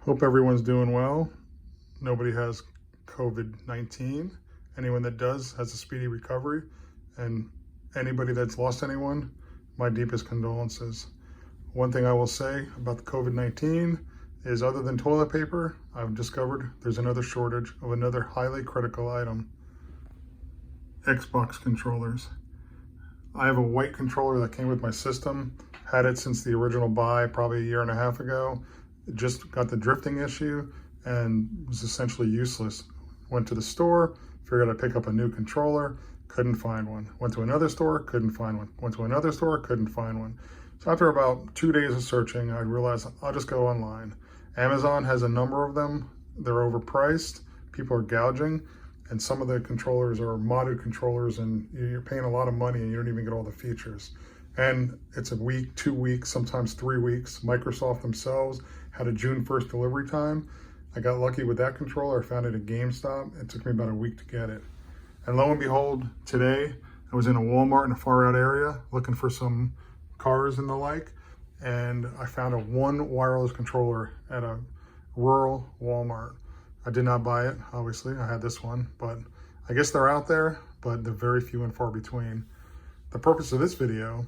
Hope everyone's doing well. Nobody has COVID-19. Anyone that does has a speedy recovery. And anybody that's lost anyone, my deepest condolences. One thing I will say about the COVID-19 is, other than toilet paper, I've discovered there's another shortage of another highly critical item: Xbox controllers. I have a white controller that came with my system, had it since the original buy probably a year and a half ago. It just got the drifting issue and was essentially useless. Went to the store, figured I'd pick up a new controller, couldn't find one. Went to another store, couldn't find one. Went to another store, couldn't find one. So after about 2 days of searching, I realized I'll just go online. Amazon has a number of them. They're overpriced. People are gouging. And some of the controllers are modded controllers, and you're paying a lot of money and you don't even get all the features. And it's a week, 2 weeks, sometimes 3 weeks. Microsoft themselves had a June 1st delivery time. I got lucky with that controller. I found it at GameStop. It took me about a week to get it. And lo and behold, today I was in a Walmart in a far out area looking for some cars and the like. And I found a one wireless controller at a rural Walmart. I did not buy it, obviously. I had this one, but I guess they're out there, but they're very few and far between. The purpose of this video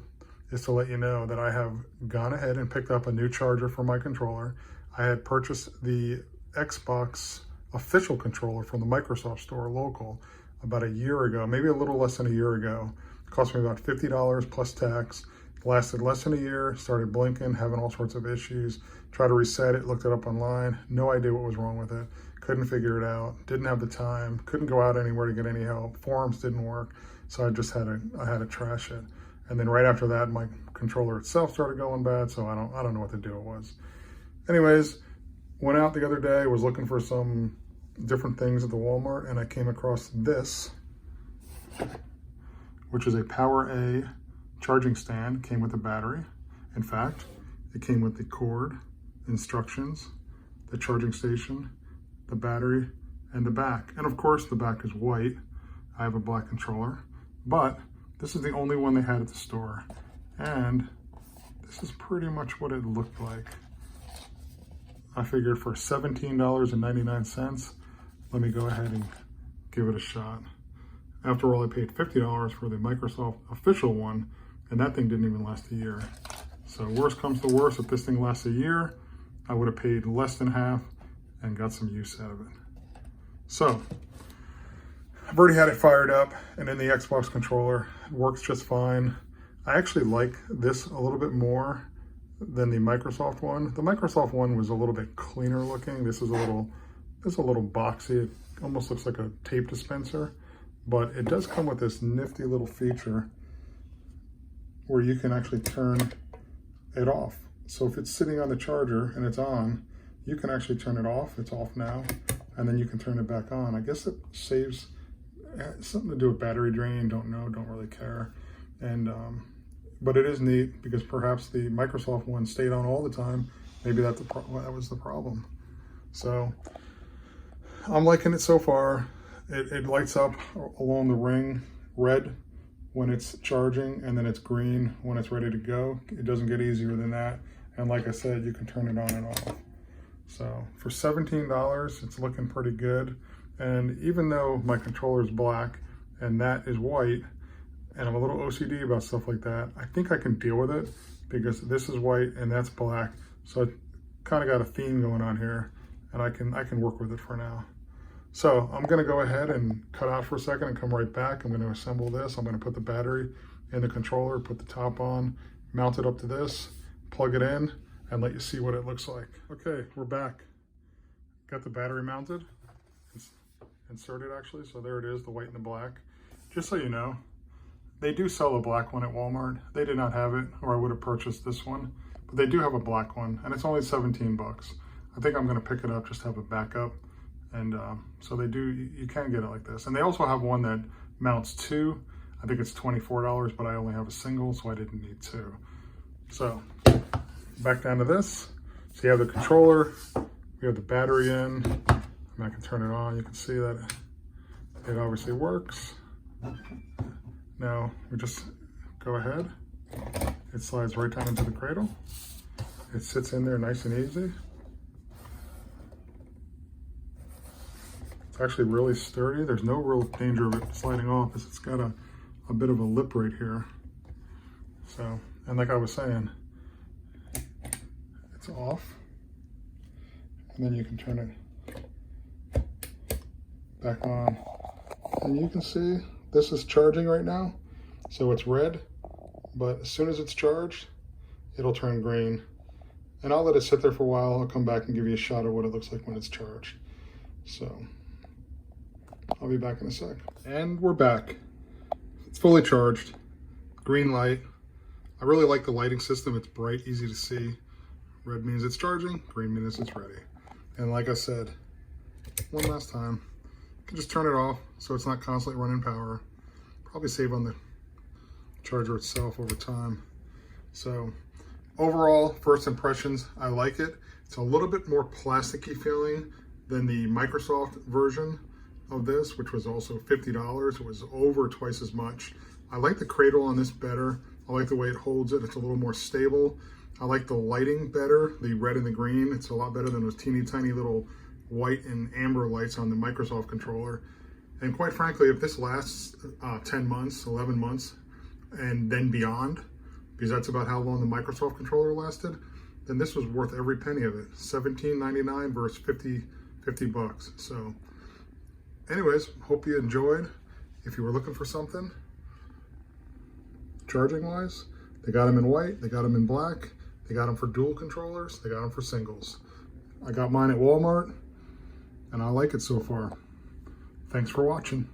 is to let you know that I have gone ahead and picked up a new charger for my controller. I had purchased the Xbox official controller from the Microsoft store local about a year ago, maybe a little less than a year ago. It cost me about $50 plus tax. It lasted less than a year, started blinking, having all sorts of issues. Tried to reset it, looked it up online, no idea what was wrong with it. Couldn't figure it out, didn't have the time, couldn't go out anywhere to get any help. Forums didn't work, so I just had to trash it. And then right after that, my controller itself started going bad, so I don't know what the deal was. Anyways, went out the other day, was looking for some different things at the Walmart, and I came across this, which is a PowerA charging stand. Came with a battery. In fact, it came with the cord, instructions, the charging station, the battery, and the back. And of course, the back is white. I have a black controller, but this is the only one they had at the store. And this is pretty much what it looked like. I figured for $17.99, let me go ahead and give it a shot. After all, I paid $50 for the Microsoft official one, and that thing didn't even last a year. So worst comes to worst, if this thing lasts a year, I would have paid less than half and got some use out of it. So I've already had it fired up, and in the Xbox controller, it works just fine. I actually like this a little bit more than the Microsoft one. The Microsoft one was a little bit cleaner looking. This is a little boxy. It almost looks like a tape dispenser, but it does come with this nifty little feature where you can actually turn it off. So if it's sitting on the charger and it's on, you can actually turn it off. It's off now, and then you can turn it back on. I guess it saves something to do with battery drain. Don't know, don't really care. And but it is neat because perhaps the Microsoft one stayed on all the time. Maybe that was the problem. So I'm liking it so far. It lights up along the ring red when it's charging, and then it's green when it's ready to go. It doesn't get easier than that. And like I said, you can turn it on and off. So for $17, it's looking pretty good. And even though my controller is black and that is white, and I'm a little OCD about stuff like that, I think I can deal with it because this is white and that's black. So I kind of got a theme going on here, and I can work with it for now. So I'm gonna go ahead and cut out for a second and come right back. I'm gonna assemble this. I'm gonna put the battery in the controller, put the top on, mount it up to this, plug it in, and let you see what it looks like. Okay, we're back. Got the battery mounted, inserted actually, so there it is, the white and the black. Just so you know, they do sell a black one at Walmart. They did not have it, or I would have purchased this one, but they do have a black one, and it's only 17 bucks. I think I'm gonna pick it up just to have a backup. And so they do, you can get it like this. And they also have one that mounts two. I think it's $24, but I only have a single, so I didn't need two. So back down to this. So you have the controller, we have the battery in. I can turn it on. You can see that it obviously works. Now we just go ahead. It slides right down into the cradle. It sits in there nice and easy. It's actually really sturdy. There's no real danger of it sliding off because it's got a bit of a lip right here. So, and like I was saying, it's off. And then you can turn it back on. And you can see this is charging right now. So it's red, but as soon as it's charged, it'll turn green. And I'll let it sit there for a while. I'll come back and give you a shot of what it looks like when it's charged. So I'll be back in a sec. And we're back. It's fully charged. Green light. I really like the lighting system. It's bright, easy to see. Red means it's charging, green means it's ready. And like I said, one last time, you can just turn it off so it's not constantly running power. Probably save on the charger itself over time. So overall, first impressions, I like it. It's a little bit more plasticky feeling than the Microsoft version of this, which was also $50. It was over twice as much. I like the cradle on this better. I like the way it holds it. It's a little more stable. I like the lighting better, the red and the green. It's a lot better than those teeny tiny little white and amber lights on the Microsoft controller. And quite frankly, if this lasts 10 months, 11 months, and then beyond, because that's about how long the Microsoft controller lasted, then this was worth every penny of it. $17.99 versus 50 bucks. So anyways, hope you enjoyed. If you were looking for something, charging wise, they got them in white, they got them in black, they got them for dual controllers, they got them for singles. I got mine at Walmart, and I like it so far. Thanks for watching.